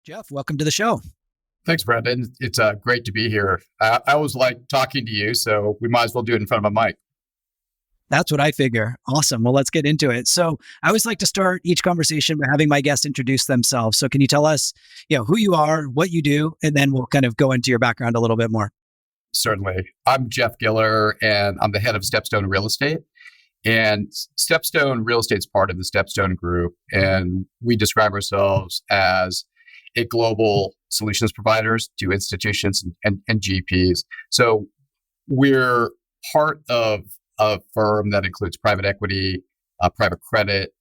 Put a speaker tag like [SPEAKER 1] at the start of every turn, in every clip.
[SPEAKER 1] Jeff, welcome to the show.
[SPEAKER 2] Thanks, Brendan. It's great to be here. I always like talking to you, so we might as well do it in front of a mic.
[SPEAKER 1] That's what I figure. Awesome. Well, let's get into it. So I always like to start each conversation by having my guests introduce themselves. So can you tell us, who you are, what you do, and then we'll kind of go into your background a little bit more.
[SPEAKER 2] Certainly. I'm Jeff Giller, and I'm the head of StepStone Real Estate. And StepStone Real Estate is part of the StepStone Group, and we describe ourselves as a global solutions providers to institutions and GPs. So we're part of a firm that includes private equity, private credit,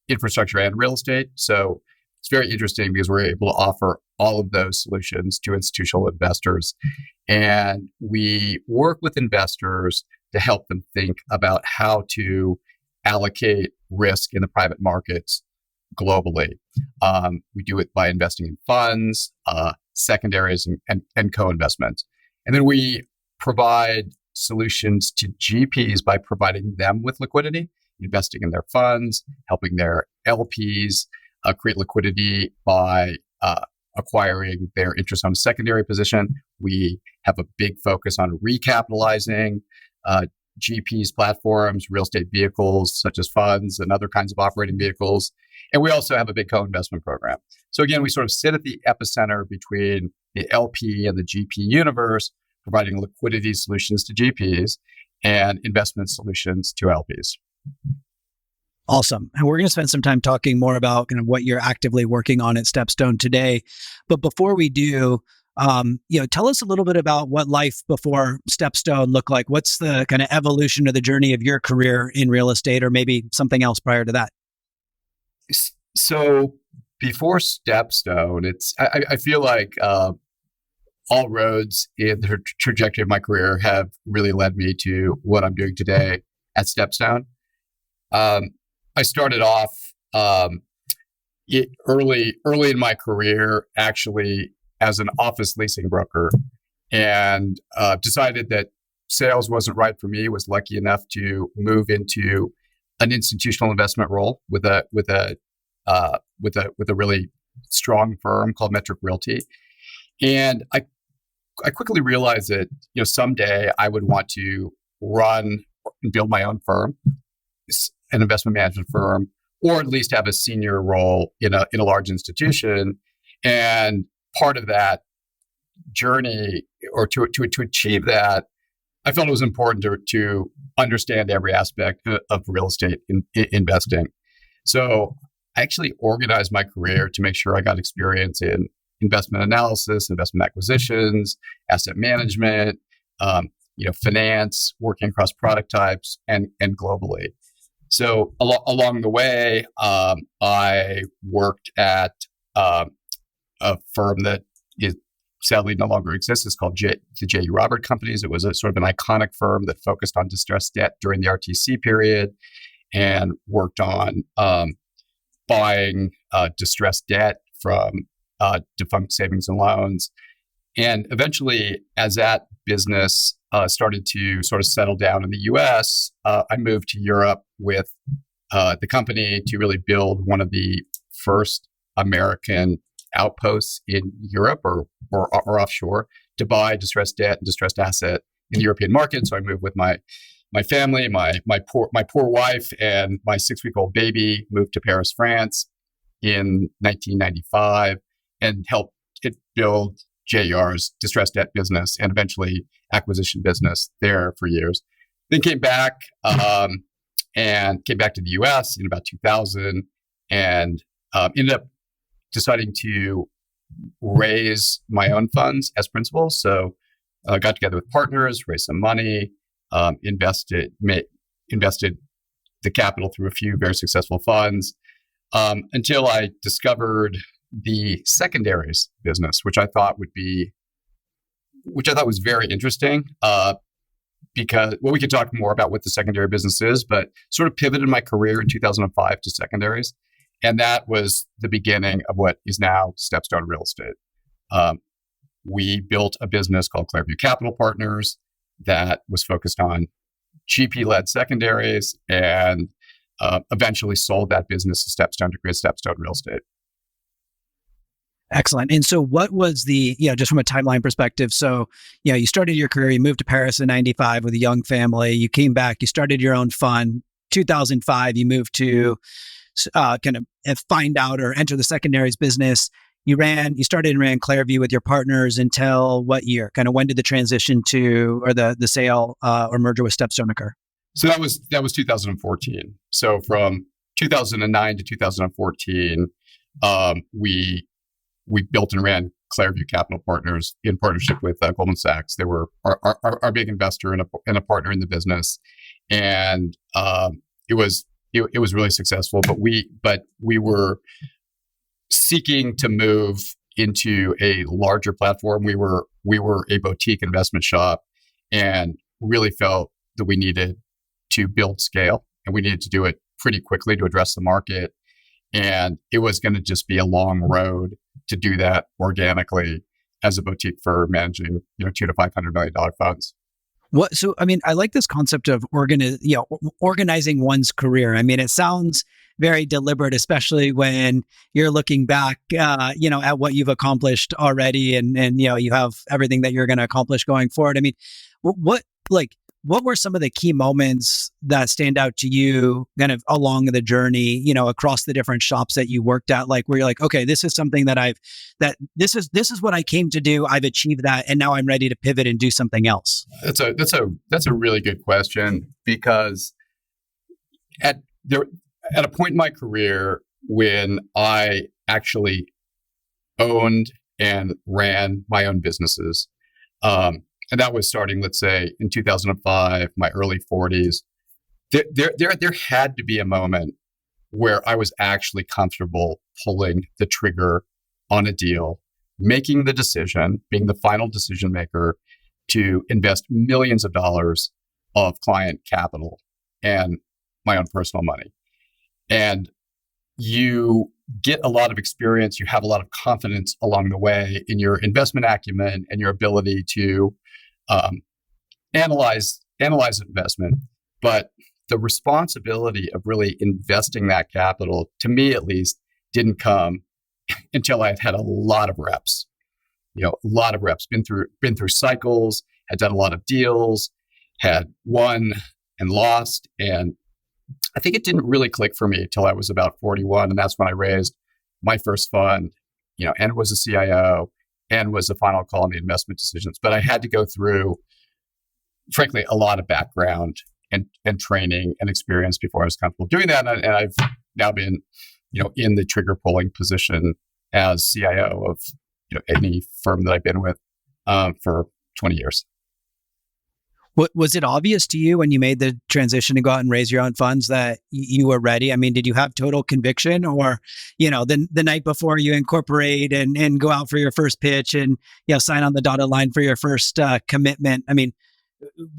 [SPEAKER 2] infrastructure, and real estate. So it's very interesting because we're able to offer all of those solutions to institutional investors. And we work with investors to help them think about how to allocate risk in the private markets globally. We do it by investing in funds, secondaries, and co-investments. And then we provide solutions to GPs by providing them with liquidity, investing in their funds, helping their LPs create liquidity by acquiring their interest on a secondary position. We have a big focus on recapitalizing GPs platforms, real estate vehicles such as funds and other kinds of operating vehicles. And we also have a big co-investment program. So again, we sort of sit at the epicenter between the LP and the GP universe, providing liquidity solutions to GPs and investment solutions to LPs.
[SPEAKER 1] Awesome. And we're going to spend some time talking more about kind of what you're actively working on at StepStone today. But before we do, tell us a little bit about what life before StepStone looked like. What's the kind of evolution of the journey of your career in real estate, or maybe something else prior to that?
[SPEAKER 2] So before StepStone, I feel like all roads in the trajectory of my career have really led me to what I'm doing today at StepStone. I started off early in my career, actually, as an office leasing broker, and decided that sales wasn't right for me. Was lucky enough to move into an institutional investment role with a really strong firm called Metric Realty, and I quickly realized that someday I would want to run and build my own firm, an investment management firm, or at least have a senior role in a large institution. And part of that journey, or to achieve that, I felt it was important to understand every aspect of real estate investing. So I actually organized my career to make sure I got experience in investment analysis, investment acquisitions, asset management, finance, working across product types, and globally. So along the way, I worked at a firm that is sadly no longer exists. It's called the J.E. Robert Companies. It was a sort of an iconic firm that focused on distressed debt during the RTC period and worked on buying distressed debt from defunct savings and loans. And eventually, as that business started to sort of settle down in the US, I moved to Europe with the company to really build one of the first American outposts in Europe or offshore to buy distressed debt and distressed asset in the European market. So I moved with my family, my poor wife, and my 6-week-old baby, moved to Paris, France in 1995 and helped it build JER's distressed debt business and eventually acquisition business there for years. Then came back to the US in about 2000 and ended up deciding to raise my own funds as principals. So I got together with partners, raised some money, invested the capital through a few very successful funds until I discovered the secondaries business, which I thought was very interesting. Because we could talk more about what the secondary business is, but sort of pivoted my career in 2005 to secondaries. And that was the beginning of what is now StepStone Real Estate. We built a business called Clareview Capital Partners that was focused on GP-led secondaries and eventually sold that business to StepStone to create StepStone Real Estate.
[SPEAKER 1] Excellent. And so what was just from a timeline perspective? So, you started your career, you moved to Paris in 95 with a young family, you came back, you started your own fund. 2005, you moved to kind of find out or enter the secondaries business. You started and ran Clairview with your partners until what year? Kind of when did the transition or the sale or merger with StepStone occur?
[SPEAKER 2] So that was 2014. So from 2009 to 2014, we built and ran Clairview Capital Partners in partnership with Goldman Sachs. They were our big investor and a partner in the business, and it was really successful. But we were seeking to move into a larger platform. We were a boutique investment shop, and really felt that we needed to build scale, and we needed to do it pretty quickly to address the market. And it was going to just be a long road to do that organically as a boutique firm managing, $200 to $500 million funds.
[SPEAKER 1] So, I like this concept of organizing one's career. It sounds very deliberate, especially when you're looking back, at what you've accomplished already, and you have everything that you're going to accomplish going forward. What were some of the key moments that stand out to you kind of along the journey, across the different shops that you worked at, where you're like, okay, this is something this is what I came to do. I've achieved that. And now I'm ready to pivot and do something else.
[SPEAKER 2] That's a really good question, because at a point in my career when I actually owned and ran my own businesses, and that was starting, let's say, in 2005, my early 40s. There had to be a moment where I was actually comfortable pulling the trigger on a deal, making the decision, being the final decision maker to invest millions of dollars of client capital and my own personal money. And you get a lot of experience, you have a lot of confidence along the way in your investment acumen and your ability to analyze investment. But the responsibility of really investing that capital, to me at least, didn't come until I had a lot of reps. A lot of reps, been through cycles, had done a lot of deals, had won and lost. And I think it didn't really click for me until I was about 41. And that's when I raised my first fund, and was a CIO and was the final call on the investment decisions. But I had to go through, frankly, a lot of background and training and experience before I was comfortable doing that. And I've now been, in the trigger pulling position as CIO of, any firm that I've been with for 20 years.
[SPEAKER 1] Was it obvious to you when you made the transition to go out and raise your own funds that you were ready? Did you have total conviction, or, the night before you incorporate and go out for your first pitch and, sign on the dotted line for your first commitment?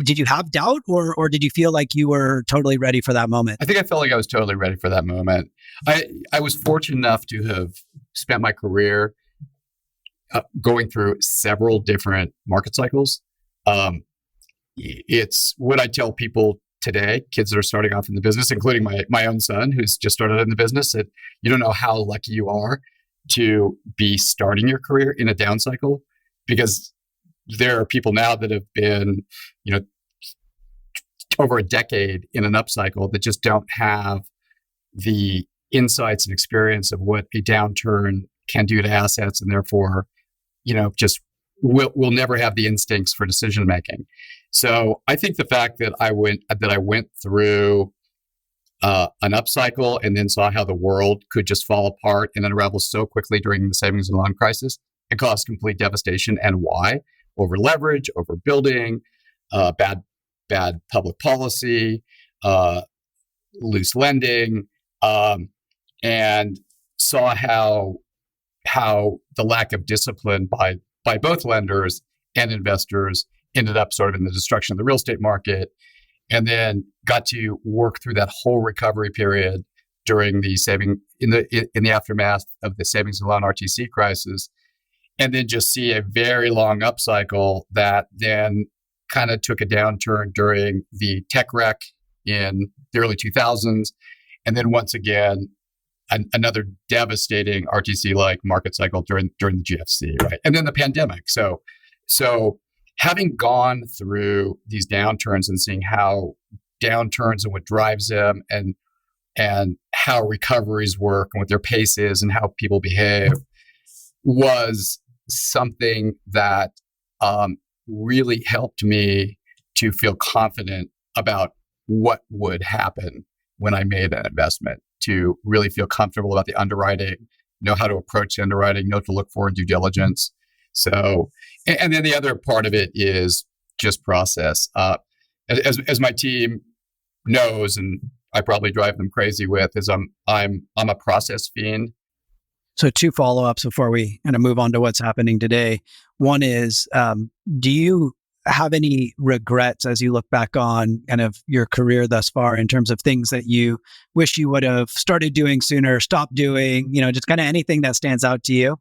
[SPEAKER 1] Did you have doubt, or did you feel like you were totally ready for that moment?
[SPEAKER 2] I think I felt like I was totally ready for that moment. I was fortunate enough to have spent my career going through several different market cycles. It's what I tell people today, kids that are starting off in the business, including my own son, who's just started in the business, that you don't know how lucky you are to be starting your career in a down cycle, because there are people now that have been, over a decade in an upcycle that just don't have the insights and experience of what a downturn can do to assets, and therefore, just will never have the instincts for decision making. So I think the fact that I went through an upcycle and then saw how the world could just fall apart and unravel so quickly during the savings and loan crisis and cause complete devastation, and why: over leverage, over building, bad public policy, loose lending, and saw how the lack of discipline by both lenders and investors ended up sort of in the destruction of the real estate market, and then got to work through that whole recovery period during the in the aftermath of the savings and loan RTC crisis, and then just see a very long upcycle that then kind of took a downturn during the tech wreck in the early 2000s, and then once again another devastating RTC-like market cycle during the GFC, right? And then the pandemic. So having gone through these downturns and seeing how downturns and what drives them and how recoveries work and what their pace is and how people behave was something that really helped me to feel confident about what would happen when I made an investment, to really feel comfortable about the underwriting, know how to approach the underwriting, know what to look for in due diligence. So, and then the other part of it is just process. As my team knows, and I probably drive them crazy with, is I'm a process fiend.
[SPEAKER 1] So 2 follow-ups before we kind of move on to what's happening today. One is, do you have any regrets as you look back on kind of your career thus far in terms of things that you wish you would have started doing sooner, stopped doing, just kind of anything that stands out to you?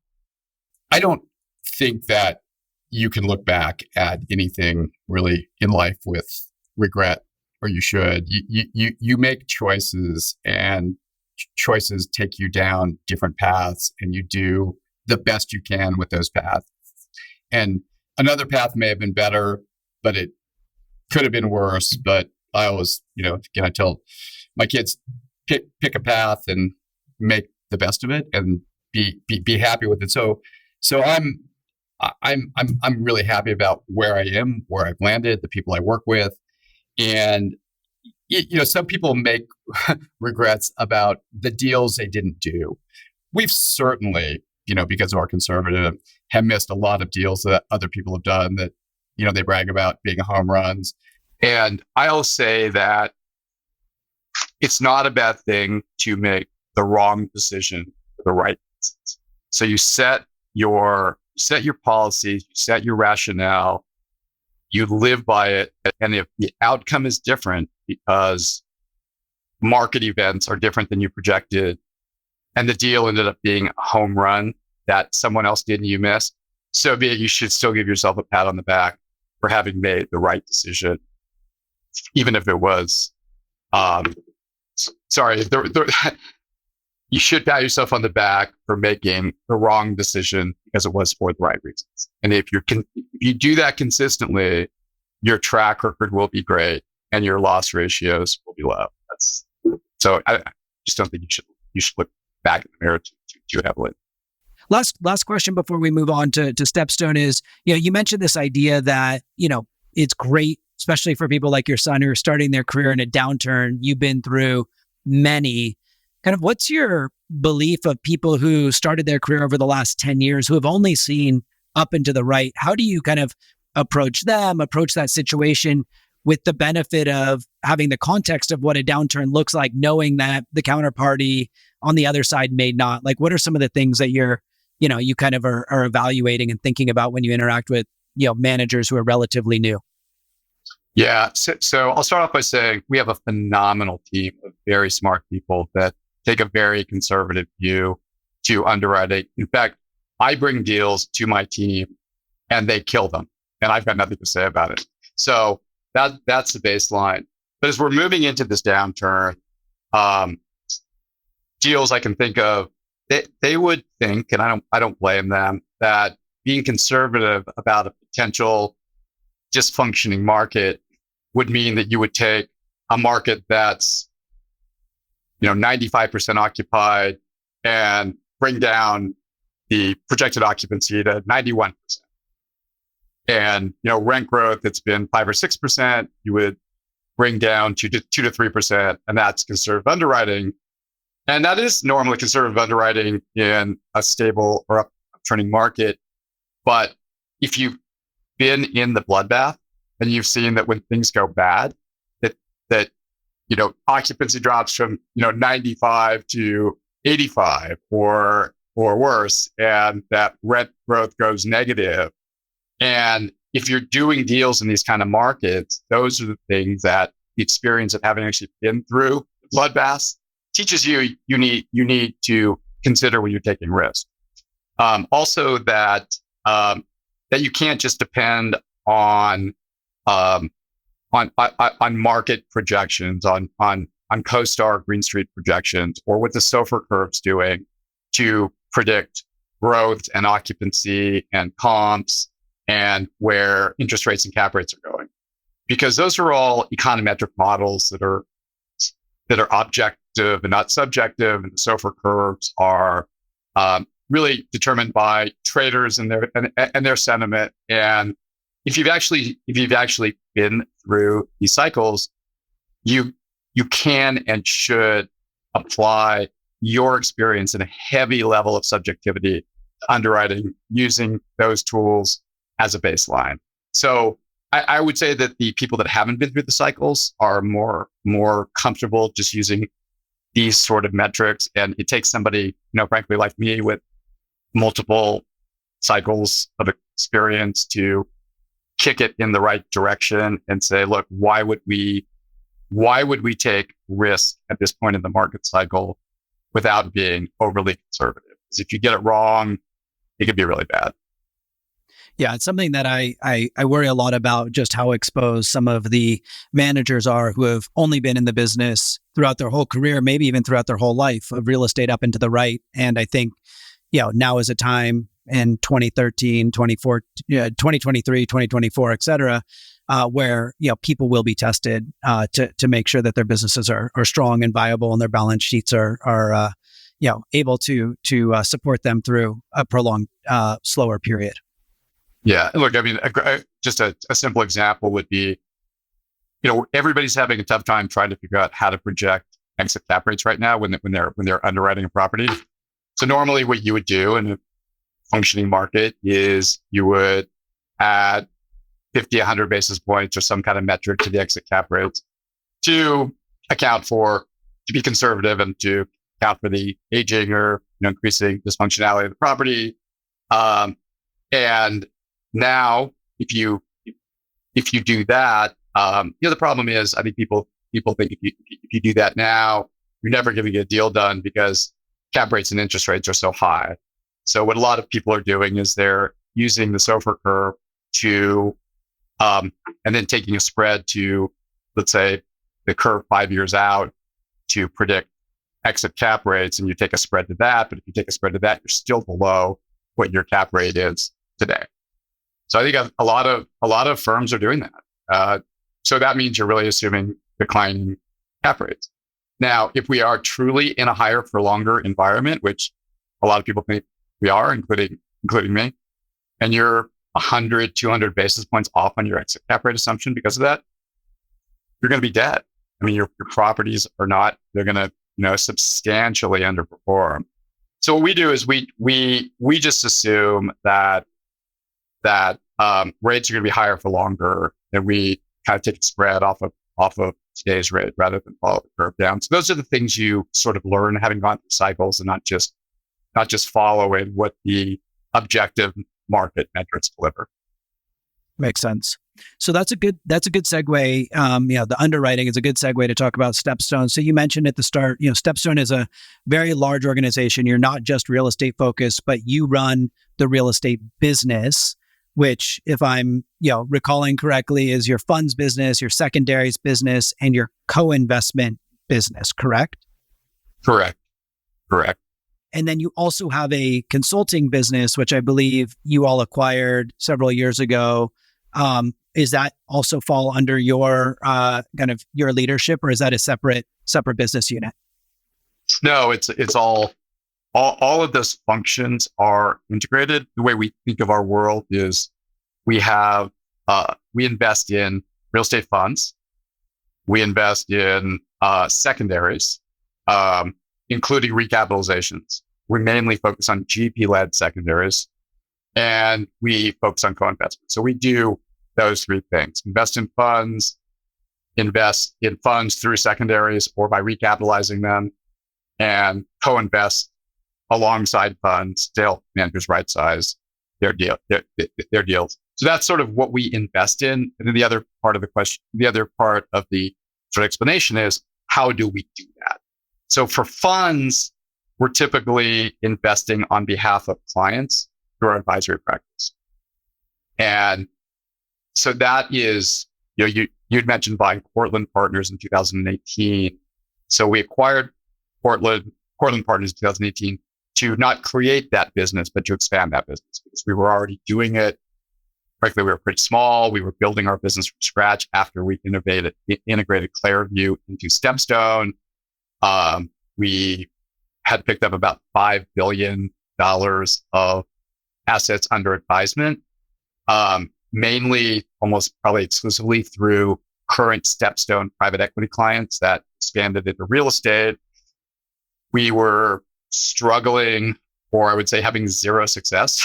[SPEAKER 2] I don't think that you can look back at anything really in life with regret, or you should. You make choices, and choices take you down different paths, and you do the best you can with those paths. And another path may have been better, but it could have been worse. But I always, again, I tell my kids, pick a path and make the best of it, and be happy with it. So I'm really happy about where I am, where I've landed, the people I work with, and some people make regrets about the deals they didn't do. We've certainly, because of our conservative, have missed a lot of deals that other people have done that, they brag about being home runs. And I'll say that it's not a bad thing to make the wrong decision for the right reasons. So you set your policies, you set your rationale, you live by it. And if the outcome is different because market events are different than you projected, and the deal ended up being a home run that someone else did and you missed, so be it. You should still give yourself a pat on the back for having made the right decision, even if it was, you should pat yourself on the back for making the wrong decision because it was for the right reasons. And if you do that consistently, your track record will be great and your loss ratios will be low. So I just don't think you should look back in the mirror too heavily.
[SPEAKER 1] Last question before we move on to StepStone is, you mentioned this idea that, it's great, especially for people like your son who are starting their career in a downturn. You've been through many. Kind of what's your belief of people who started their career over the last 10 years who have only seen up and to the right? How do you kind of approach that situation with the benefit of having the context of what a downturn looks like, knowing that the counterparty on the other side may not? Like, what are some of the things that you kind of are evaluating and thinking about when you interact with, managers who are relatively new?
[SPEAKER 2] Yeah. So I'll start off by saying we have a phenomenal team of very smart people that take a very conservative view to underwriting. In fact, I bring deals to my team and they kill them, and I've got nothing to say about it. So that's the baseline. But as we're moving into this downturn, deals I can think of, they would think, and I don't blame them, that being conservative about a potential dysfunctioning market would mean that you would take a market that's 95% occupied and bring down the projected occupancy to 91%. And, rent growth that's been 5 or 6%, you would bring down to 2 to 3%. And that's conservative underwriting. And that is normally conservative underwriting in a stable or upturning market. But if you've been in the bloodbath and you've seen that when things go bad, that occupancy drops from 95 to 85 or worse, and that rent growth goes negative. And if you're doing deals in these kind of markets, those are the things that the experience of having actually been through bloodbaths teaches you need to consider when you're taking risk. Also that you can't just depend on market projections, on on CoStar Green Street projections or what the SOFR curve's doing to predict growth and occupancy and comps and where interest rates and cap rates are going. Because those are all econometric models that are objective and not subjective, and the SOFR curves are really determined by traders and their sentiment. And if you've actually been through these cycles, you can and should apply your experience and a heavy level of subjectivity to underwriting using those tools as a baseline. So I would say that the people that haven't been through the cycles are more comfortable just using these sort of metrics. And it takes somebody, frankly, like me with multiple cycles of experience to kick it in the right direction and say, look, why would we take risk at this point in the market cycle without being overly conservative? Because if you get it wrong, it could be really bad.
[SPEAKER 1] Yeah, it's something that I worry a lot about, just how exposed some of the managers are who have only been in the business throughout their whole career, maybe even throughout their whole life, of real estate up and to the right. And I think, now is a time in 2013, 2023, 2024, et cetera, where, people will be tested to make sure that their businesses are strong and viable and their balance sheets are able to support them through a prolonged, slower period.
[SPEAKER 2] Yeah. Look, I mean, just a simple example would be, everybody's having a tough time trying to figure out how to project exit cap rates right now when they're underwriting a property. So normally what you would do in a functioning market is you would add 50, 100 basis points or some kind of metric to the exit cap rates to be conservative and to account for the aging or increasing dysfunctionality of the property. And now, if you do that, the problem is, I think people think if you do that now, you're never going to get a deal done because cap rates and interest rates are so high. So what a lot of people are doing is they're using the SOFR curve to, and then taking a spread to, let's say, the curve 5 years out to predict exit cap rates, and you take a spread to that. But if you take a spread to that, you're still below what your cap rate is today. So I think a lot of firms are doing that. So that means you're really assuming declining cap rates. Now, if we are truly in a higher for longer environment, which a lot of people think we are, including me, and you're 100, 200 basis points off on your exit cap rate assumption because of that, you're going to be dead. I mean, your properties are not, they're going to, substantially underperform. So what we do is we just assume that rates are going to be higher for longer, and we kind of take a spread off of today's rate rather than follow the curve down. So those are the things you sort of learn having gone through cycles, and not just following what the objective market metrics deliver.
[SPEAKER 1] Makes sense. So that's a good segue. The underwriting is a good segue to talk about StepStone. So you mentioned at the start, StepStone is a very large organization. You're not just real estate focused, but you run the real estate business, which, if I'm recalling correctly, is your funds business, your secondaries business, and your co-investment business, correct?
[SPEAKER 2] Correct.
[SPEAKER 1] And then you also have a consulting business, which I believe you all acquired several years ago. Is that also fall under your kind of your leadership, or is that a separate business unit?
[SPEAKER 2] No, it's all of those functions are integrated. The way we think of our world is we invest in real estate funds, we invest in secondaries, including recapitalizations. We mainly focus on GP-led secondaries, and we focus on co-investment. So we do those three things: invest in funds through secondaries or by recapitalizing them, and co-invest alongside funds to help managers right size their deals. So that's sort of what we invest in. And then the other part of the sort of explanation is, how do we do that? So for funds, we're typically investing on behalf of clients through our advisory practice. And so that is, you'd mentioned buying Portland Partners in 2018. So we acquired Portland Partners in 2018 to not create that business, but to expand that business because we were already doing it. Frankly, we were pretty small. We were building our business from scratch after we integrated Clariview into StepStone. We had picked up about $5 billion of assets under advisement, mainly almost probably exclusively through current StepStone private equity clients that expanded into real estate. We were struggling, or I would say having zero success,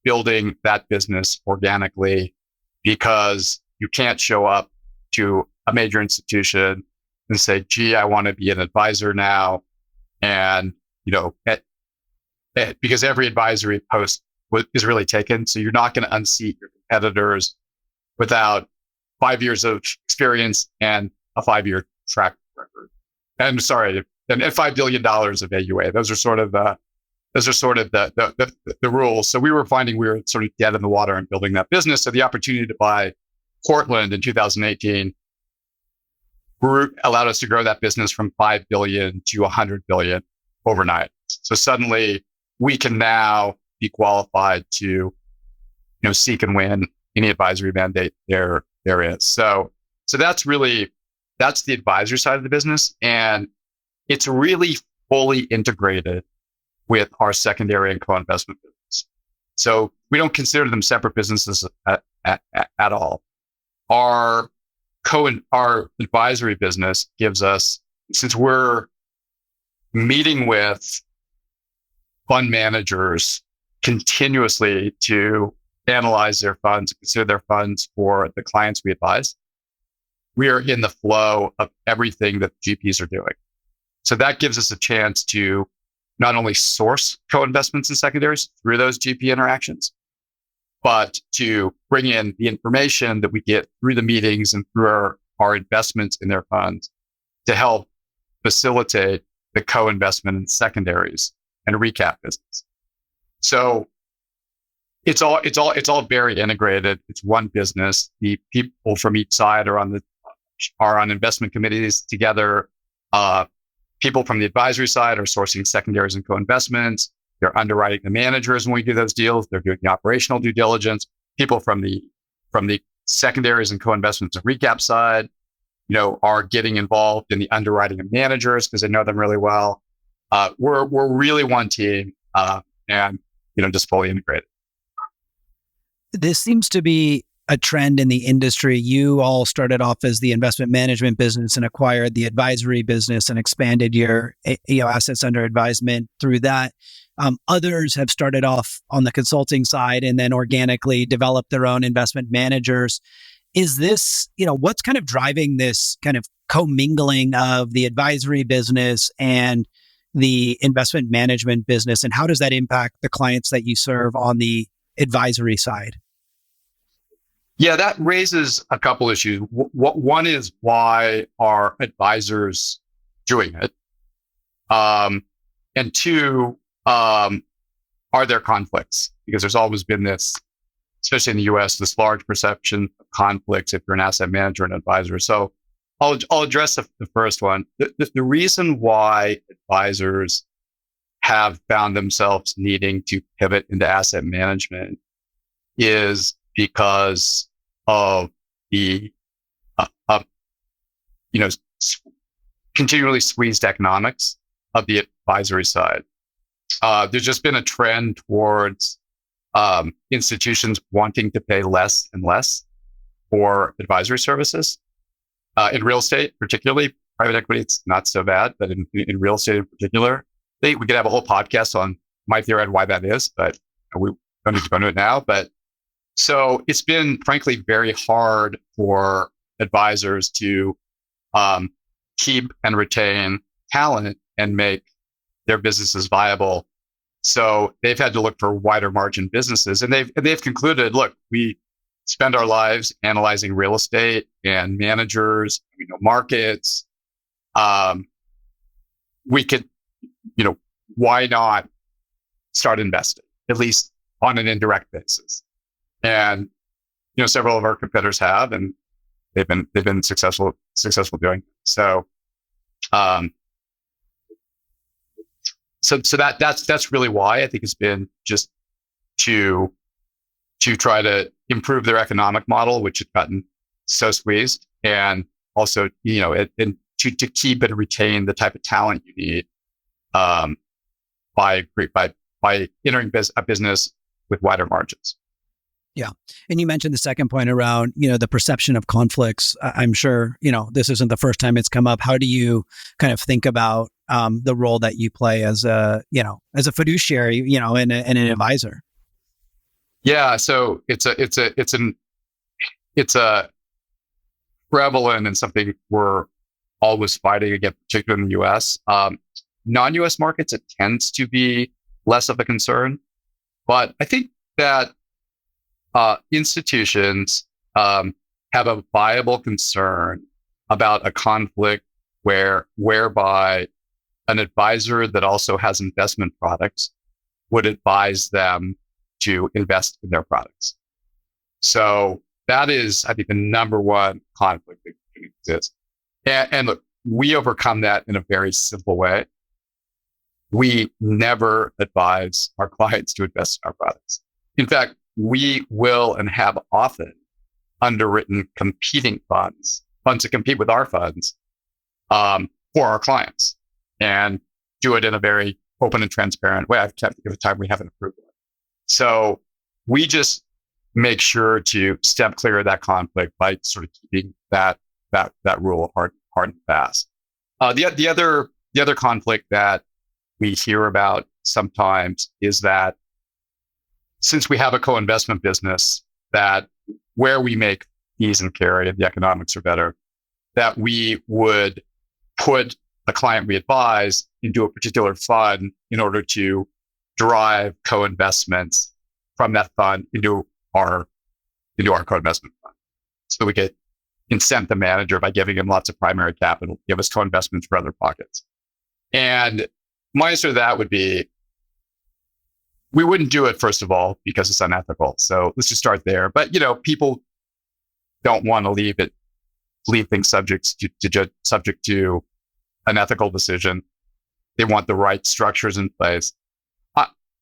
[SPEAKER 2] building that business organically because you can't show up to a major institution and say, gee, I want to be an advisor now. And, because every advisory post is really taken. So you're not going to unseat your competitors without 5 years of experience and a 5-year track record. And $5 billion of AUA. Those are sort of the rules. So we were finding we were sort of dead in the water in building that business. So the opportunity to buy Portland in 2018 allowed us to grow that business from 5 billion to 100 billion overnight. So suddenly we can now be qualified to, seek and win any advisory mandate there is. So that's the advisory side of the business. And it's really fully integrated with our secondary and co-investment business. So we don't consider them separate businesses at all. Our advisory business gives us, since we're meeting with fund managers continuously to analyze their funds, consider their funds for the clients we advise, we are in the flow of everything that GPs are doing. So that gives us a chance to not only source co-investments and secondaries through those GP interactions, but to bring in the information that we get through the meetings and through our investments in their funds to help facilitate the co-investment in secondaries and recap business. So it's all very integrated. It's one business. The people from each side are on investment committees together. People from the advisory side are sourcing secondaries and co-investments. They're underwriting the managers when we do those deals. They're doing the operational due diligence. People from the secondaries and co-investments and recap side, are getting involved in the underwriting of managers because they know them really well. We're really one team, and just fully integrated.
[SPEAKER 1] This seems to be a trend in the industry. You all started off as the investment management business and acquired the advisory business and expanded your assets under advisement through that. Others have started off on the consulting side and then organically developed their own investment managers. Is this, what's kind of driving this kind of co-mingling of the advisory business and the investment management business? And how does that impact the clients that you serve on the advisory side?
[SPEAKER 2] Yeah, that raises a couple issues. One is why are advisors doing it? And two, are there conflicts? Because there's always been this, especially in the US, this large perception of conflicts if you're an asset manager and advisor. So I'll address the first one. The reason why advisors have found themselves needing to pivot into asset management is because of the continually squeezed economics of the advisory side. There's just been a trend towards institutions wanting to pay less and less for advisory services. In real estate, particularly private equity, it's not so bad, but in real estate in particular, we could have a whole podcast on my theory on why that is, but we don't need to go into it now. But so it's been, frankly, very hard for advisors to keep and retain talent and make their businesses viable. So they've had to look for wider margin businesses, and they've concluded, look, we spend our lives analyzing real estate and managers, markets. We could, why not start investing, at least on an indirect basis? And, several of our competitors have, and they've been successful doing it. So Um, that's really why I think it's been just to try to improve their economic model, which had gotten so squeezed, and also and to keep and retain the type of talent you need by entering a business with wider margins.
[SPEAKER 1] Yeah. And you mentioned the second point around, the perception of conflicts. I'm sure, this isn't the first time it's come up. How do you kind of think about the role that you play as a fiduciary, and an advisor?
[SPEAKER 2] Yeah. So it's a prevalent and something we're always fighting against, particularly in the US. Non-US markets, it tends to be less of a concern. But I think that institutions have a viable concern about a conflict whereby an advisor that also has investment products would advise them to invest in their products. So that is, I think, the number one conflict that exists. And look, we overcome that in a very simple way. We never advise our clients to invest in our products. In fact, we will and have often underwritten competing funds that compete with our funds for our clients, and do it in a very open and transparent way. I can't think of a time we haven't approved it. So we just make sure to step clear of that conflict by sort of keeping that rule hard and fast. The other conflict that we hear about sometimes is that since we have a co-investment business, that where we make fees and carry and the economics are better, that we would put a client we advise into a particular fund in order to drive co-investments from that fund into our co-investment fund. So we could incent the manager by giving him lots of primary capital, give us co-investments for other pockets. And my answer to that would be, we wouldn't do it, first of all, because it's unethical. So let's just start there. But, people don't want to leave things subject to an ethical decision. They want the right structures in place.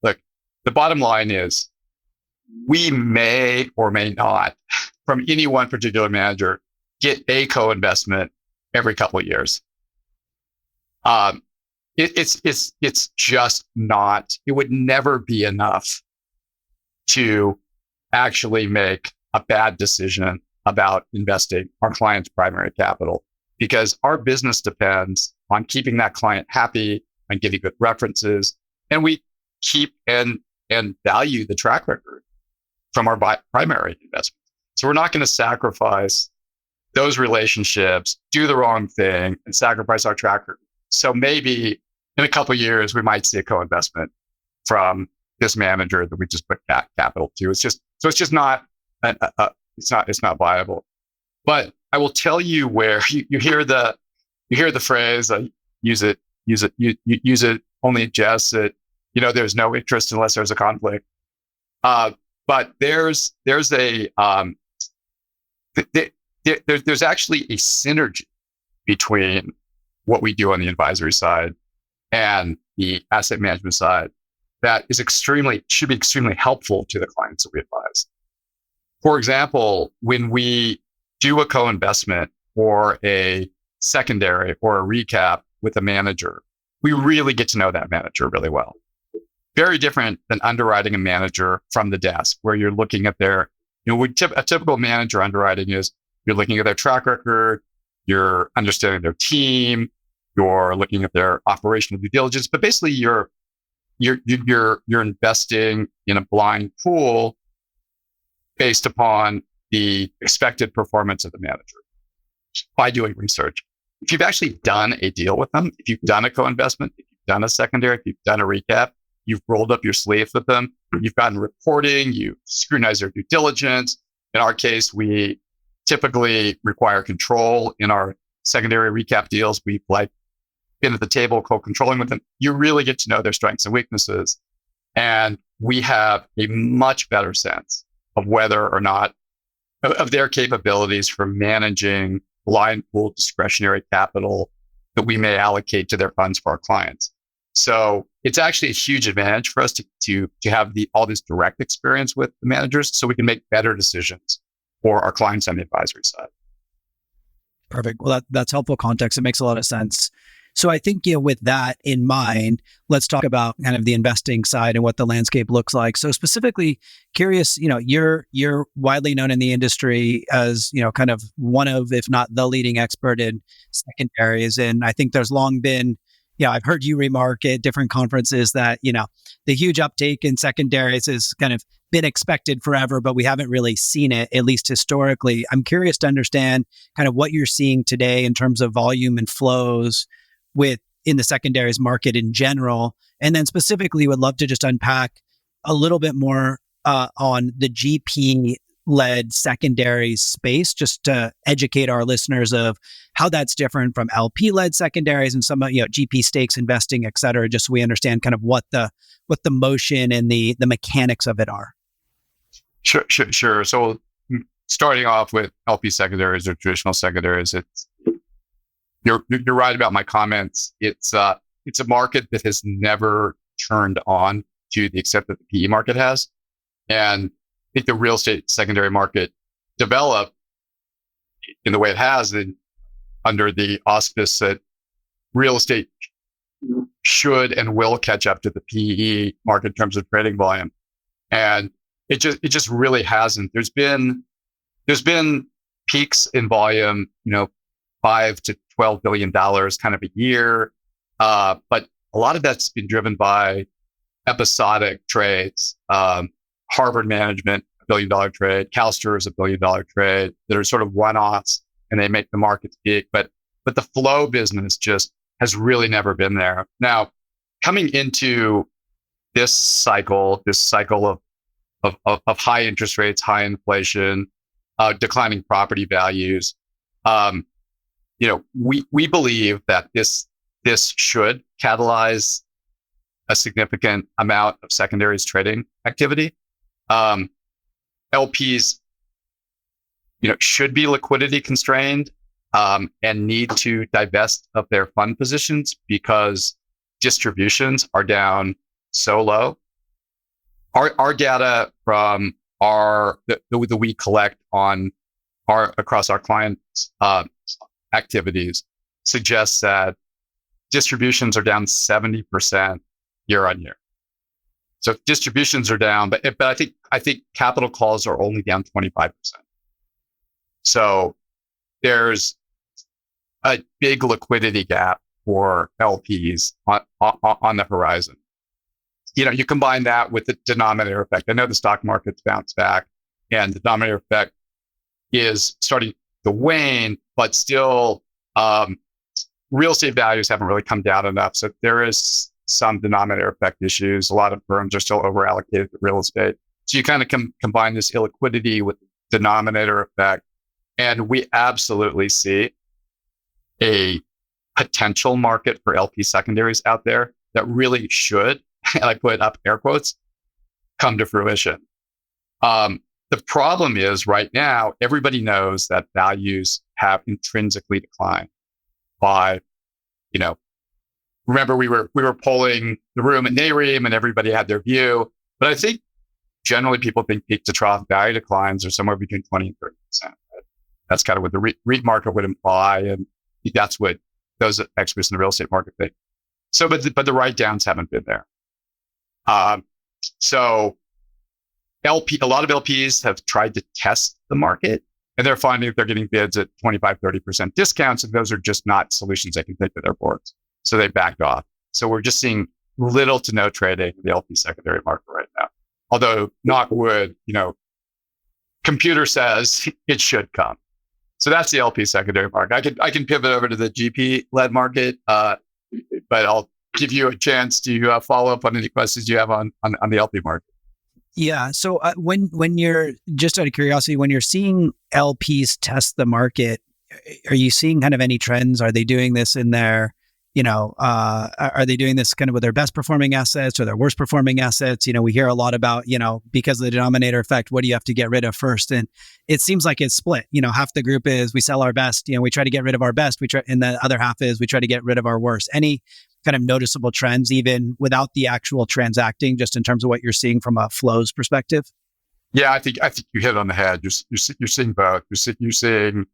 [SPEAKER 2] Look, the bottom line is we may or may not, from any one particular manager, get a co-investment every couple of years. It's just not, it would never be enough to actually make a bad decision about investing our client's primary capital, because our business depends on keeping that client happy and giving good references. And we keep and value the track record from our primary investment. So we're not going to sacrifice those relationships, do the wrong thing, and sacrifice our track record. So maybe in a couple of years, we might see a co-investment from this manager that we just put capital to. It's just not, it's not viable. But I will tell you where you hear the phrase, use it only in jest, that, there's no interest unless there's a conflict. But there's actually a synergy between what we do on the advisory side and the asset management side that should be extremely helpful to the clients that we advise. For example, when we do a co-investment or a secondary or a recap with a manager, we really get to know that manager really well. Very different than underwriting a manager from the desk, where you're looking at their, a typical manager underwriting is you're looking at their track record, you're understanding their team, you're looking at their operational due diligence, but basically you're investing in a blind pool based upon the expected performance of the manager by doing research. If you've actually done a deal with them, if you've done a co-investment, if you've done a secondary, if you've done a recap, you've rolled up your sleeves with them, you've gotten reporting, you scrutinize their due diligence. In our case, we typically require control in our secondary recap deals. We've been at the table co-controlling with them. You really get to know their strengths and weaknesses. And we have a much better sense of whether or not of their capabilities for managing blind pool discretionary capital that we may allocate to their funds for our clients. So it's actually a huge advantage for us to have all this direct experience with the managers so we can make better decisions for our clients on the advisory side.
[SPEAKER 1] Perfect. Well, that's helpful context. It makes a lot of sense. So I think, with that in mind, let's talk about kind of the investing side and what the landscape looks like. So specifically curious, you're widely known in the industry as, kind of one of, if not the leading expert in secondaries. And I think there's long been, I've heard you remark at different conferences that, the huge uptake in secondaries has kind of been expected forever, but we haven't really seen it, at least historically. I'm curious to understand kind of what you're seeing today in terms of volume and flows in the secondaries market in general. And then specifically would love to just unpack a little bit more on the GP-led secondaries space, just to educate our listeners of how that's different from LP-led secondaries and some GP stakes investing, et cetera, just so we understand kind of what the motion and the mechanics of it are.
[SPEAKER 2] Sure. So starting off with LP secondaries or traditional secondaries, you're right about my comments. It's a market that has never turned on to the extent that the PE market has. And I think the real estate secondary market developed in the way it has under the auspice that real estate should and will catch up to the PE market in terms of trading volume. And it just really hasn't. There's been peaks in volume, $5 to $12 billion kind of a year. But a lot of that's been driven by episodic trades. Harvard Management, $1 billion trade. CalSTRS is $1 billion trade that are sort of one-offs and they make the markets big. But the flow business just has really never been there. Now, coming into this cycle of high interest rates, high inflation, declining property values, we believe that this should catalyze a significant amount of secondaries trading activity. LPs, should be liquidity constrained and need to divest of their fund positions because distributions are down so low. Our data from that we collect across our clients' activities suggests that distributions are down 70% year on year. So distributions are down, but I think capital calls are only down 25%. So there's a big liquidity gap for LPs on the horizon. You combine that with the denominator effect. I know the stock market's bounced back and the denominator effect is starting to wane, but still real estate values haven't really come down enough. So there is some denominator effect issues. A lot of firms are still over allocated to real estate. So you kind of combine this illiquidity with the denominator effect. And we absolutely see a potential market for LP secondaries out there that really should, and I put up air quotes, come to fruition. The problem is right now, everybody knows that values have intrinsically declined by, remember we were polling the room at NAREIM and everybody had their view, but I think generally people think peak to trough value declines are somewhere between 20 and 30%. Right? That's kind of what the REIT market would imply. And that's what those experts in the real estate market think. So, but the write-downs haven't been there. So a lot of LPs have tried to test the market and they're finding that they're getting bids at 25, 30% discounts. And those are just not solutions they can take to their boards. So they backed off. So we're just seeing little to no trading in the LP secondary market right now. Although, knock wood, computer says it should come. So that's the LP secondary market. I can pivot over to the GP-led market, but I'll give you a chance to follow up on any questions you have on the LP market.
[SPEAKER 1] Yeah. So when you're, just out of curiosity, when you're seeing LPs test the market, are you seeing kind of any trends? Are they doing this in their Are they doing this kind of with their best performing assets or their worst performing assets? We hear a lot about, because of the denominator effect, what do you have to get rid of first? And it seems like it's split. Half the group is we sell our best, we try to get rid of our best. And the other half is we try to get rid of our worst. Any kind of noticeable trends, even without the actual transacting, just in terms of what you're seeing from a flows perspective?
[SPEAKER 3] Yeah, I think you hit it on the head. You're seeing both. You're seeing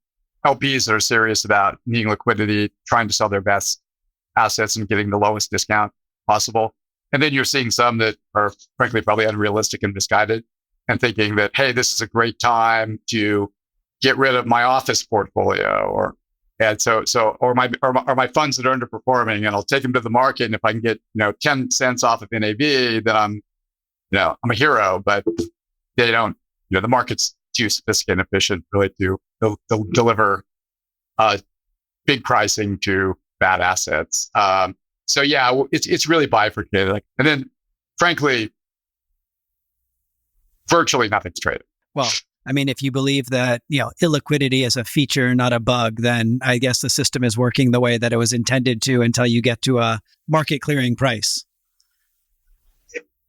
[SPEAKER 3] LPs that are serious about needing liquidity, trying to sell their best assets and getting the lowest discount possible. And then you're seeing some that are frankly probably unrealistic and misguided and thinking that, hey, this is a great time to get rid of my office portfolio or my funds that are underperforming, and I'll take them to the market. And if I can get, 10 cents off of NAV, then I'm a hero. But they don't, the market's too sophisticated and efficient really to deliver big pricing to bad assets. So yeah, it's really bifurcated. And then frankly, virtually nothing's traded.
[SPEAKER 1] Well, I mean, if you believe that, illiquidity is a feature, not a bug, then I guess the system is working the way that it was intended to until you get to a market clearing price.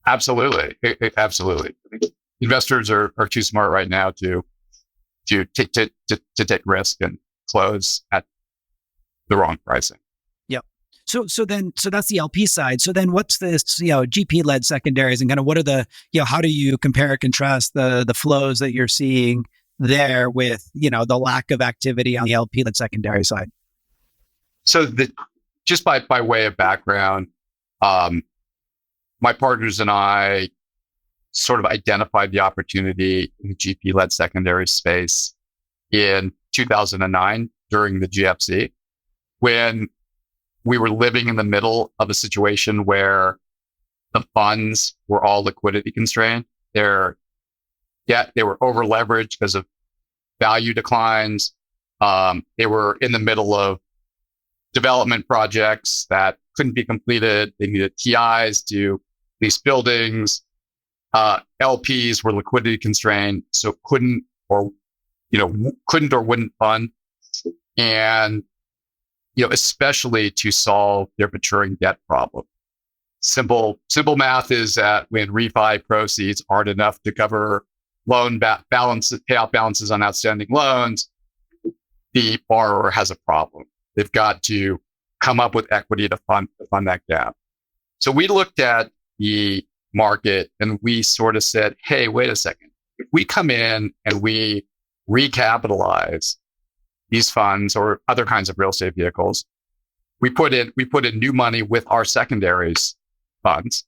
[SPEAKER 3] Absolutely. Absolutely. Investors are too smart right now to take risk and close at the wrong pricing.
[SPEAKER 1] Yep. So that's the LP side. So then what's this, GP led secondaries, and kind of what are the, how do you compare and contrast the flows that you're seeing there with, the lack of activity on the LP led secondary side?
[SPEAKER 3] So just by way of background, my partners and I sort of identified the opportunity in the GP led secondary space in 2009 during the GFC, when we were living in the middle of a situation where the funds were all liquidity constrained. They were over leveraged because of value declines. They were in the middle of development projects that couldn't be completed. They needed TIs to lease buildings. LPs were liquidity constrained, so couldn't or wouldn't fund. And especially to solve their maturing debt problem. Simple math is that when refi proceeds aren't enough to cover loan payout balances on outstanding loans, the borrower has a problem. They've got to come up with equity to fund that gap. So we looked at the market and we sort of said, hey, wait a second. If we come in and we recapitalize these funds or other kinds of real estate vehicles, we put in new money with our secondaries funds.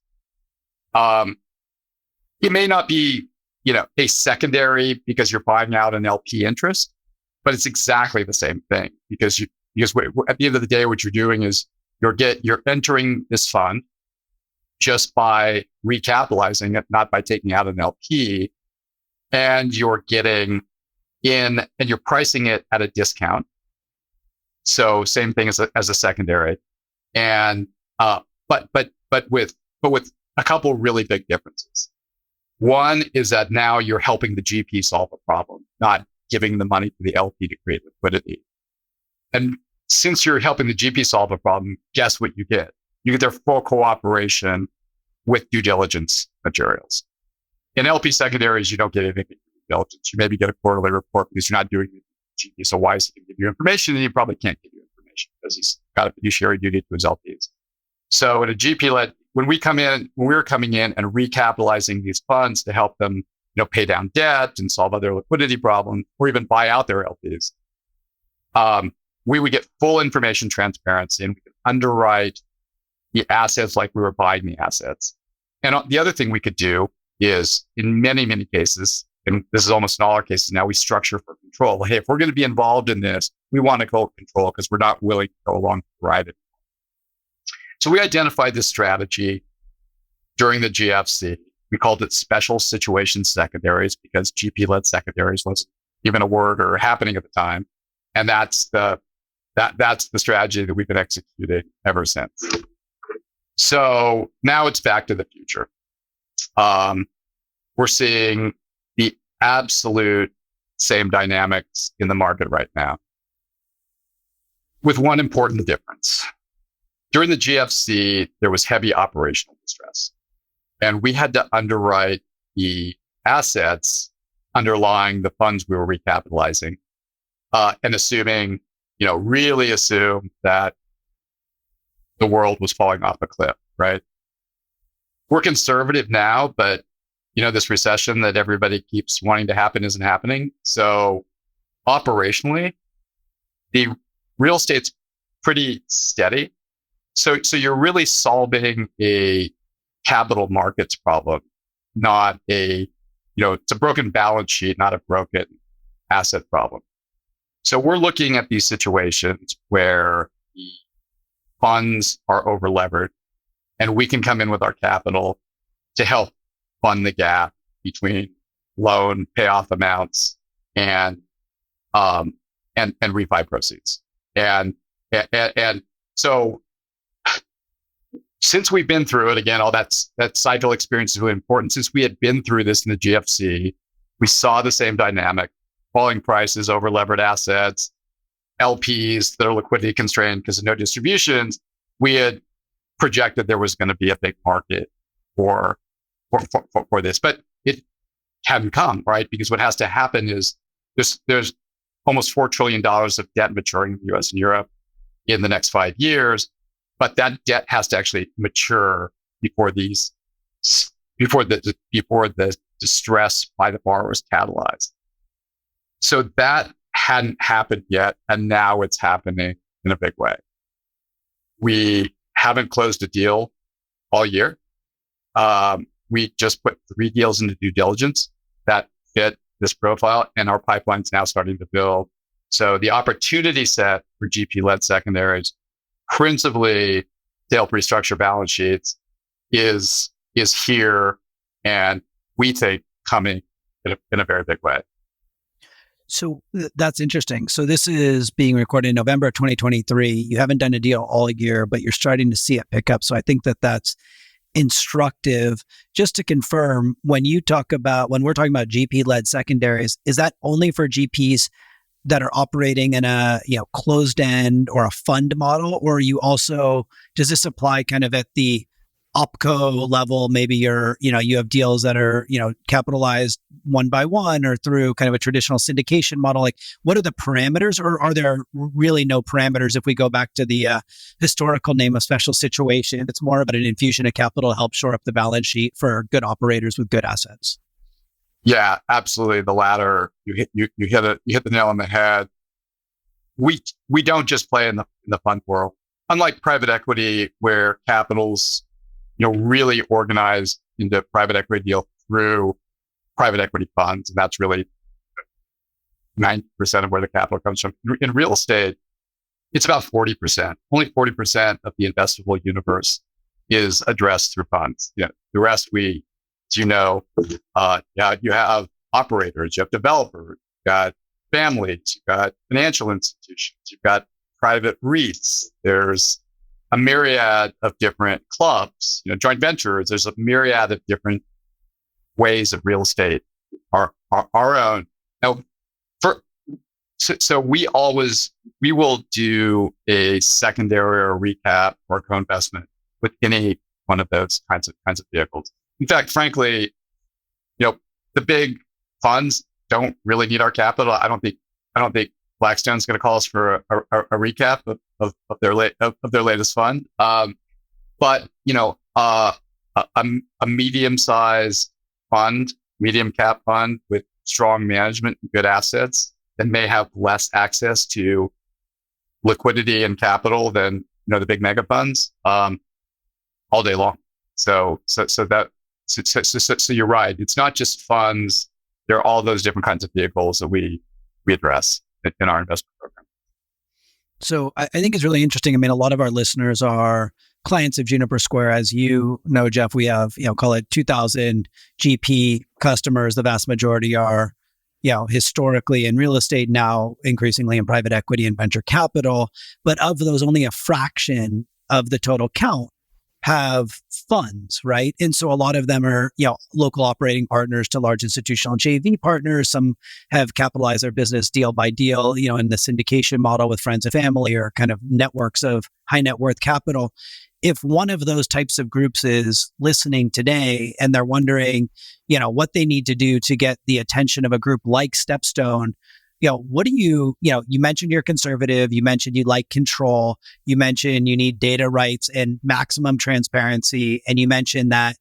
[SPEAKER 3] It may not be, a secondary because you're buying out an LP interest, but it's exactly the same thing because at the end of the day, what you're doing is you're entering this fund just by recapitalizing it, not by taking out an LP, and you're getting in and you're pricing it at a discount. So same thing as a secondary. And, but with a couple really big differences. One is that now you're helping the GP solve a problem, not giving the money to the LP to create liquidity. And since you're helping the GP solve a problem, guess what you get? You get their full cooperation with due diligence materials. In LP secondaries, you don't get anything. You maybe get a quarterly report because you're not doing it. So why is he going to give you information? And he probably can't give you information because he's got a fiduciary duty to his LPs. So in a GP-led, when we were coming in and recapitalizing these funds to help them, pay down debt and solve other liquidity problems, or even buy out their LPs, we would get full information transparency and we could underwrite the assets like we were buying the assets. And the other thing we could do is, in many, many cases, and this is almost in all our cases now, we structure for control. Hey, if we're going to be involved in this, we want to go control because we're not willing to go along the ride. So we identified this strategy during the GFC. We called it special situation secondaries because GP-led secondaries wasn't even a word or happening at the time. And that's the strategy that we've been executing ever since. So now it's back to the future. We're seeing the absolute same dynamics in the market right now, with one important difference. during the GFC, there was heavy operational distress, and we had to underwrite the assets underlying the funds we were recapitalizing, and really assume that the world was falling off a cliff, right? We're conservative now, but this recession that everybody keeps wanting to happen isn't happening. So operationally, the real estate's pretty steady. So you're really solving a capital markets problem, not it's a broken balance sheet, not a broken asset problem. So we're looking at these situations where the funds are over-levered, and we can come in with our capital to help fund the gap between loan payoff amounts and refi proceeds. And so since we've been through it, again, all that cycle experience is really important. Since we had been through this in the GFC, we saw the same dynamic: falling prices, over-levered assets, LPs that are liquidity constrained because of no distributions. We had projected there was going to be a big market for this, but it hadn't come, right? Because what has to happen is there's almost $4 trillion of debt maturing in the US and Europe in the next 5 years, but that debt has to actually mature before the distress by the borrowers catalyzed. So that hadn't happened yet, and now it's happening in a big way. We haven't closed a deal all year. We just put 3 deals into due diligence that fit this profile, and our pipeline's now starting to build. So the opportunity set for GP-led secondaries, principally to help restructure balance sheets, is here, and we think coming in a very big way.
[SPEAKER 1] So that's interesting. So this is being recorded in November of 2023. You haven't done a deal all year, but you're starting to see it pick up. So I think that's instructive. Just to confirm, when we're talking about GP-led secondaries, is that only for GPs that are operating in a closed end or a fund model, or does this apply kind of at the opco level? Maybe you have deals that are capitalized one by one or through kind of a traditional syndication model. Like, what are the parameters, or are there really no parameters if we go back to the historical name of special situation? It's more about an infusion of capital to help shore up the balance sheet for good operators with good assets.
[SPEAKER 3] Yeah, absolutely. The latter. You hit the nail on the head. We don't just play in the fund world. Unlike private equity, where capital's really organized into private equity deal through private equity funds, and that's really 90% of where the capital comes from. In real estate, it's about 40%. Only 40% of the investable universe is addressed through funds. The rest, you have operators, you have developers, you've got families, you've got financial institutions, you've got private REITs. There's a myriad of different clubs, joint ventures. There's a myriad of different ways of real estate, our own. Now, so we will do a secondary or recap or co-investment with any one of those kinds of vehicles. In fact, frankly, the big funds don't really need our capital. I don't think Blackstone's going to call us for a recap of their latest fund. But a medium-sized fund, medium cap fund with strong management and good assets that may have less access to liquidity and capital than the big mega funds all day long. So you're right. It's not just funds. There are all those different kinds of vehicles that we address in our investment program.
[SPEAKER 1] So I think it's really interesting. I mean, a lot of our listeners are clients of Juniper Square. As you know, Jeff, we have, call it 2,000 GP customers. The vast majority are, historically in real estate, now increasingly in private equity and venture capital. But of those, only a fraction of the total count have funds, right? And so a lot of them are, local operating partners to large institutional JV partners. Some have capitalized their business deal by deal, in the syndication model with friends and family or kind of networks of high net worth capital. If one of those types of groups is listening today and they're wondering, what they need to do to get the attention of a group like StepStone, what do you mentioned you're conservative, you mentioned you like control, you mentioned you need data rights and maximum transparency, and you mentioned that,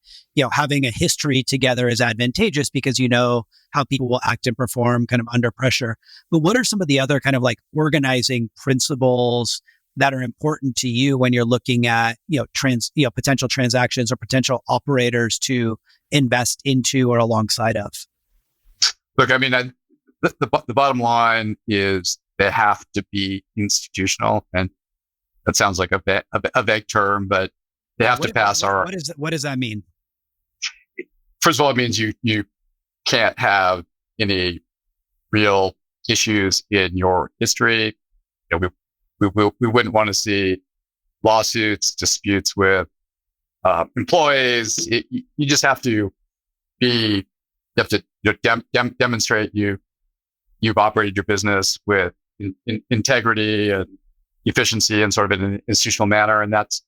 [SPEAKER 1] having a history together is advantageous because you know how people will act and perform kind of under pressure. But what are some of the other kind of like organizing principles that are important to you when you're looking at, potential transactions or potential operators to invest into or alongside of?
[SPEAKER 3] Look, I mean, the bottom line is they have to be institutional, and that sounds like a vague term, but they have to pass our.
[SPEAKER 1] What does that mean?
[SPEAKER 3] First of all, it means you can't have any real issues in your history. We wouldn't want to see lawsuits, disputes with employees. You just have to be. You have to demonstrate you've operated your business with integrity and efficiency and sort of in an institutional manner. And that's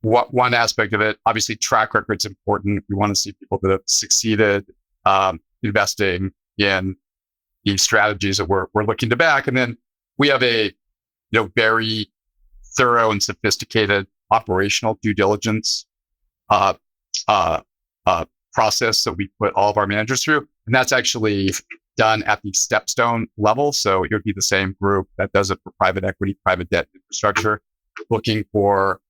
[SPEAKER 3] one aspect of it. Obviously, track record's important. We want to see people that have succeeded investing in these strategies that we're looking to back. And then we have a very thorough and sophisticated operational due diligence process that we put all of our managers through. And that's actually done at the StepStone level. So it would be the same group that does it for private equity, private debt infrastructure, looking for,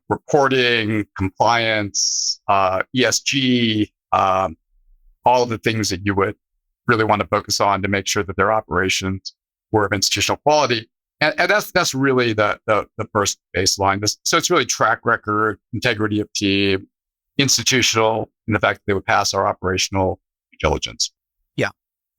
[SPEAKER 3] reporting, compliance, ESG, all of the things that you would really want to focus on to make sure that their operations were of institutional quality. And that's really the first baseline. So it's really track record, integrity of team, institutional, and the fact that they would pass our operational due diligence.
[SPEAKER 1] Yeah,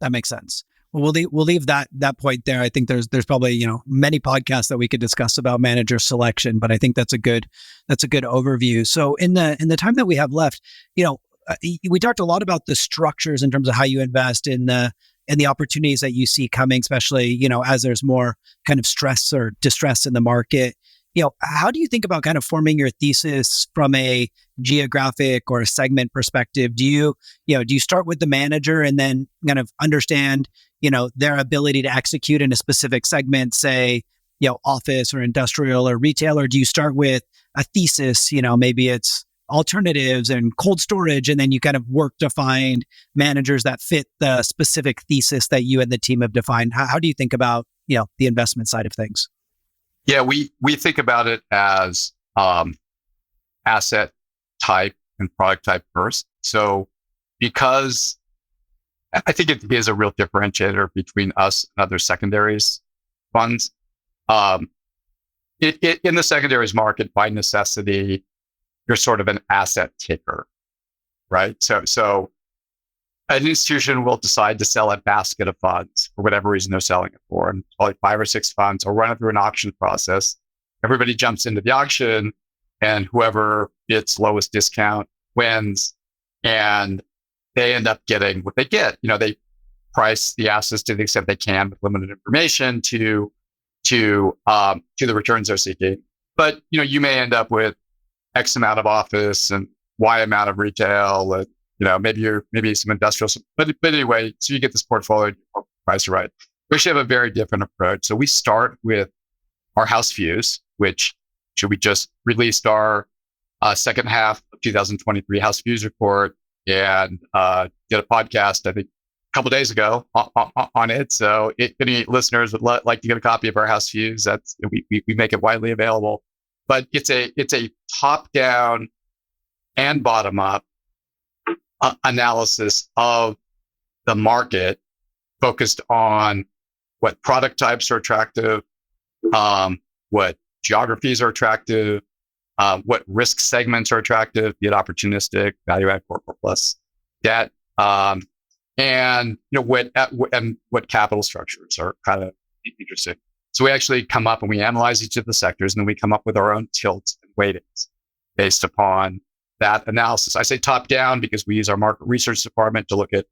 [SPEAKER 1] that makes sense. Well, we'll leave that point there. I think there's probably many podcasts that we could discuss about manager selection, but I think that's a good overview. So in the time that we have left, we talked a lot about the structures in terms of how you invest in the opportunities that you see coming, especially as there's more kind of stress or distress in the market. How do you think about kind of forming your thesis from a geographic or a segment perspective? Do you start with the manager and then kind of understand, their ability to execute in a specific segment, say, office or industrial or retail, or do you start with a thesis, maybe it's alternatives and cold storage, and then you kind of work to find managers that fit the specific thesis that you and the team have defined? How do you think about, the investment side of things?
[SPEAKER 3] Yeah, we think about it as asset type and product type first. So because I think it is a real differentiator between us and other secondaries funds. In the secondaries market, by necessity, you're sort of an asset taker, right? So an institution will decide to sell a basket of funds for whatever reason they're selling it for, and probably 5 or 6 funds, or run it through an auction process. Everybody jumps into the auction, and whoever bids lowest discount wins, and they end up getting what they get. They price the assets to the extent they can with limited information to the returns they're seeking. But you may end up with X amount of office and Y amount of retail, and maybe some industrial. But anyway, so you get this portfolio, price it right. We should have a very different approach. So we start with our house views, which we just released our second half of 2023 house views report, and did a podcast, I think, a couple of days ago on it. So if any listeners would like to get a copy of our house views, we make it widely available. But it's a top down and bottom up analysis of the market, focused on what product types are attractive, what geographies are attractive, what risk segments are attractive, be it opportunistic, value add, core plus debt, and what capital structures are kind of interesting. So we actually come up and we analyze each of the sectors, and then we come up with our own tilts and weightings based upon that analysis. I say top down because we use our market research department to look at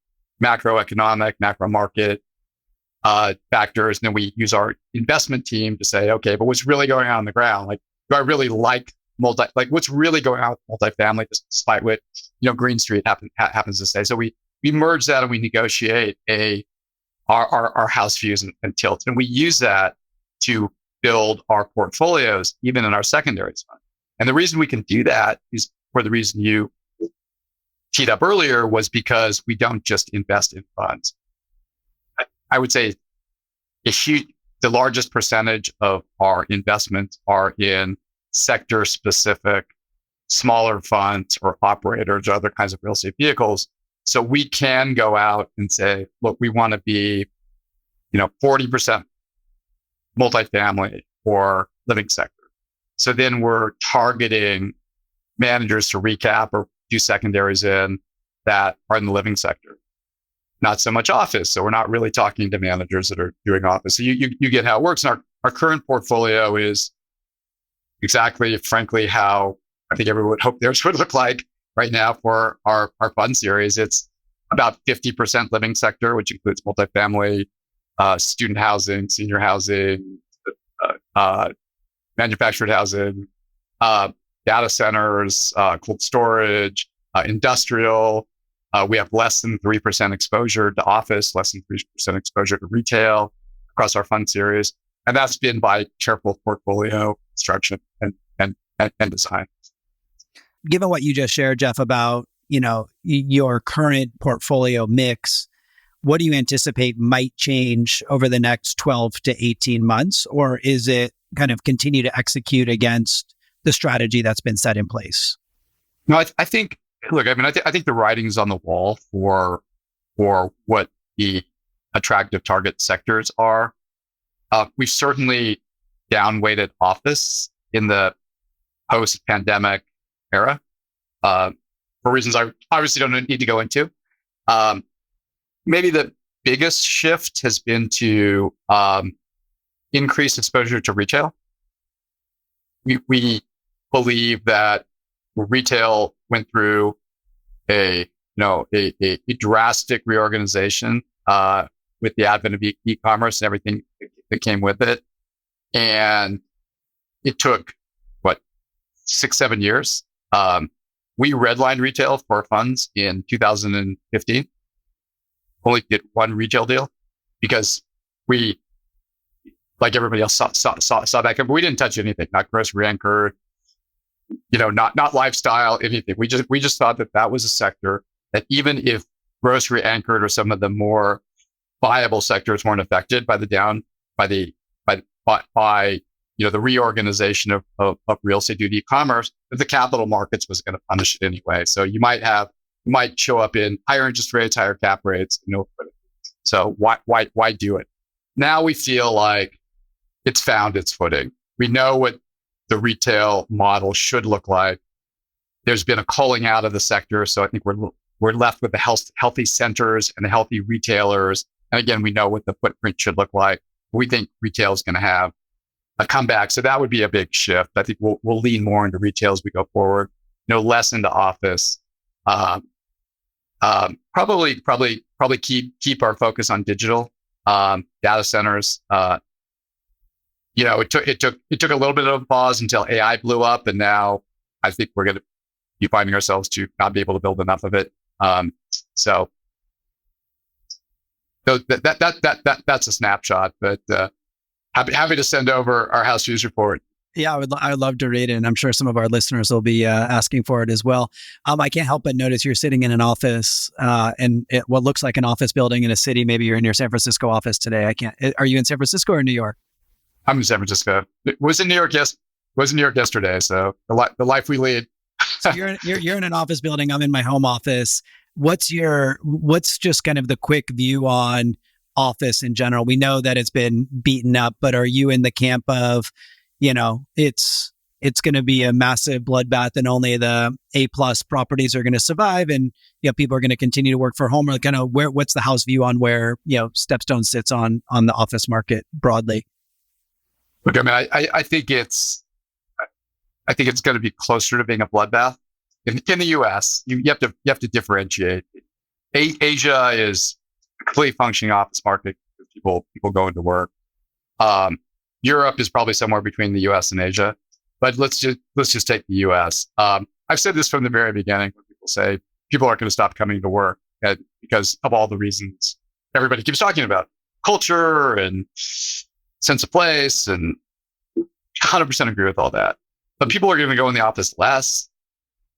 [SPEAKER 3] macroeconomic, macro market factors. And then we use our investment team to say, okay, but what's really going on the ground? Like, do I really like what's really going on with multifamily, despite what, Green Street happens to say. So we merge that and we negotiate our house views and tilts. And we use that to build our portfolios, even in our secondaries fund. And the reason we can do that is for the reason you teed up earlier, was because we don't just invest in funds. I would say the largest percentage of our investments are in sector specific, smaller funds or operators or other kinds of real estate vehicles. So we can go out and say, look, we want to be, 40% multifamily or living sector. So then we're targeting managers to recap or do secondaries in that are in the living sector. Not so much office. So we're not really talking to managers that are doing office. So you get how it works. And our current portfolio is exactly, frankly, how I think everyone would hope theirs would look like right now for our fund series. It's about 50% living sector, which includes multifamily, student housing, senior housing, manufactured housing, data centers, cold storage, industrial. We have less than 3% exposure to office, less than 3% exposure to retail across our fund series. And that's been by careful portfolio construction and design.
[SPEAKER 1] Given what you just shared, Jeff, about, your current portfolio mix, what do you anticipate might change over the next 12 to 18 months? Or is it kind of continue to execute against the strategy that's been set in place?
[SPEAKER 3] No, I think, I think the writing's on the wall for what the attractive target sectors are. We've certainly downweighted office in the post-pandemic era for reasons I obviously don't need to go into. Maybe the biggest shift has been to increase exposure to retail. We believe that retail went through a drastic reorganization with the advent of e-commerce and everything that came with it. And it took, 6-7 years. We redlined retail for funds in 2015. Only did one retail deal because we, like everybody else, saw that come, but we didn't touch anything, not grocery anchored, not lifestyle, anything. We just thought that was a sector that even if grocery anchored or some of the more viable sectors weren't affected by the reorganization of real estate due to e-commerce, that the capital markets was going to punish it anyway. So you might show up in higher interest rates, higher cap rates, So why do it? Now we feel like it's found its footing. We know what the retail model should look like. There's been a culling out of the sector. So I think we're left with the healthy centers and the healthy retailers. And again, we know what the footprint should look like. We think retail is going to have a comeback. So that would be a big shift. I think we'll lean more into retail as we go forward, less into office. Probably keep our focus on digital, data centers. It took a little bit of a pause until AI blew up, and now I think we're going to be finding ourselves to not be able to build enough of it. So that's a snapshot, but happy to send over our house views report.
[SPEAKER 1] Yeah, I would love to read it, and I'm sure some of our listeners will be asking for it as well. I can't help but notice you're sitting in an office, and what looks like an office building in a city. Maybe you're in your San Francisco office today. Are you in San Francisco or New York?
[SPEAKER 3] I'm in San Francisco. Was in New York yesterday. So the life we lead.
[SPEAKER 1] So you're in an office building. I'm in my home office. What's just kind of the quick view on office in general? We know that it's been beaten up, but are you in the camp of, it's going to be a massive bloodbath and only the A+ properties are going to survive, and people are going to continue to work for home? Or kind of what's the house view on where StepStone sits on the office market broadly?
[SPEAKER 3] Look, I think I think it's going to be closer to being a bloodbath. In the US, you have to differentiate. Asia is a completely functioning office market. People going to work. Europe is probably somewhere between the US and Asia. But let's just take the US. I've said this from the very beginning when people say people aren't going to stop coming to work because of all the reasons everybody keeps talking about. Culture and sense of place, and 100% agree with all that. But people are going to go in the office less.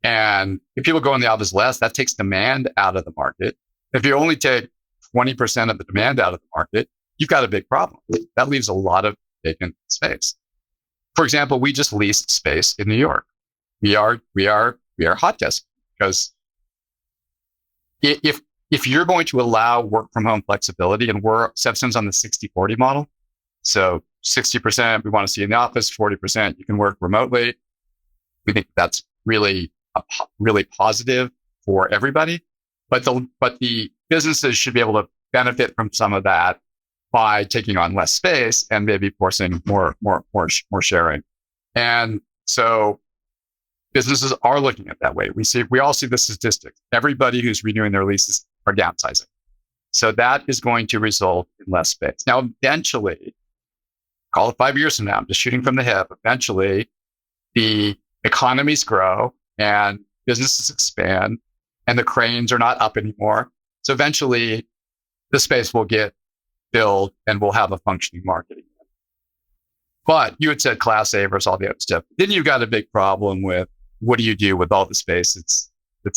[SPEAKER 3] And if people go in the office less, that takes demand out of the market. If you only take 20% of the demand out of the market, you've got a big problem. That leaves a lot of vacant space. For example, we just leased space in New York. We are hot desk because if you're going to allow work from home flexibility, and we're StepStone's on the 60-40 model, so 60% we want to see in the office, 40% you can work remotely. We think that's really positive for everybody, but the businesses should be able to benefit from some of that by taking on less space and maybe forcing more sharing. And so businesses are looking at it that way. We all see the statistics. Everybody who's renewing their leases are downsizing. So that is going to result in less space. Now, eventually, call it 5 years from now, I'm just shooting from the hip. Eventually, the economies grow and businesses expand and the cranes are not up anymore. So eventually the space will get filled and we'll have a functioning market again. But you had said Class A versus all the other stuff. Then you've got a big problem with what do you do with all the space it's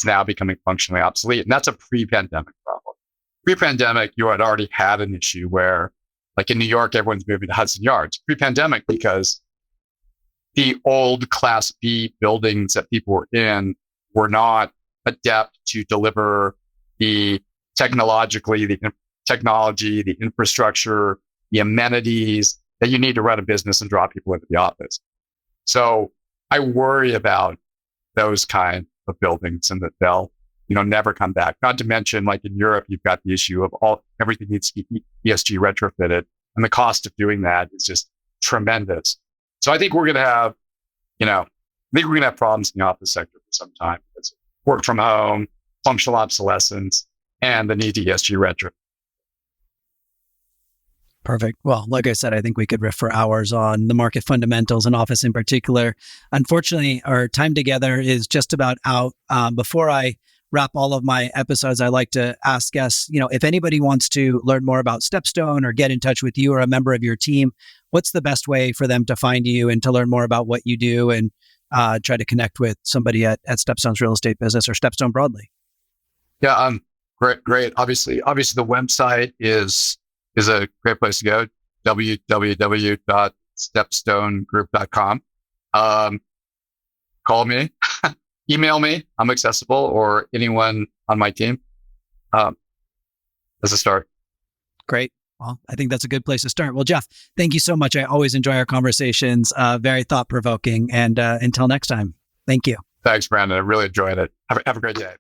[SPEAKER 3] now becoming functionally obsolete. And that's a pre-pandemic problem. Pre-pandemic, you had already had an issue where, like in New York, everyone's moving to Hudson Yards. Pre-pandemic, because the old Class B buildings that people were in were not adept to deliver the technology, the infrastructure, the amenities that you need to run a business and draw people into the office. So I worry about those kind of buildings and that they'll, never come back. Not to mention, like in Europe, you've got the issue of everything needs to be ESG retrofitted, and the cost of doing that is just tremendous. So I think we're going to have, problems in the office sector for some time. It's work from home, functional obsolescence, and the need to ESG retrofit.
[SPEAKER 1] Perfect. Well, like I said, I think we could riff for hours on the market fundamentals and office in particular. Unfortunately, our time together is just about out. Before I wrap all of my episodes, I like to ask guests, if anybody wants to learn more about StepStone or get in touch with you or a member of your team, what's the best way for them to find you and to learn more about what you do and try to connect with somebody at StepStone's real estate business or StepStone broadly?
[SPEAKER 3] Yeah, great. Obviously, the website is a great place to go. www.stepstonegroup.com. Call me, email me. I'm accessible, or anyone on my team. As a start.
[SPEAKER 1] Great. Well, I think that's a good place to start. Well, Jeff, thank you so much. I always enjoy our conversations. Very thought-provoking. And until next time, thank you.
[SPEAKER 3] Thanks, Brandon. I really enjoyed it. Have a great day.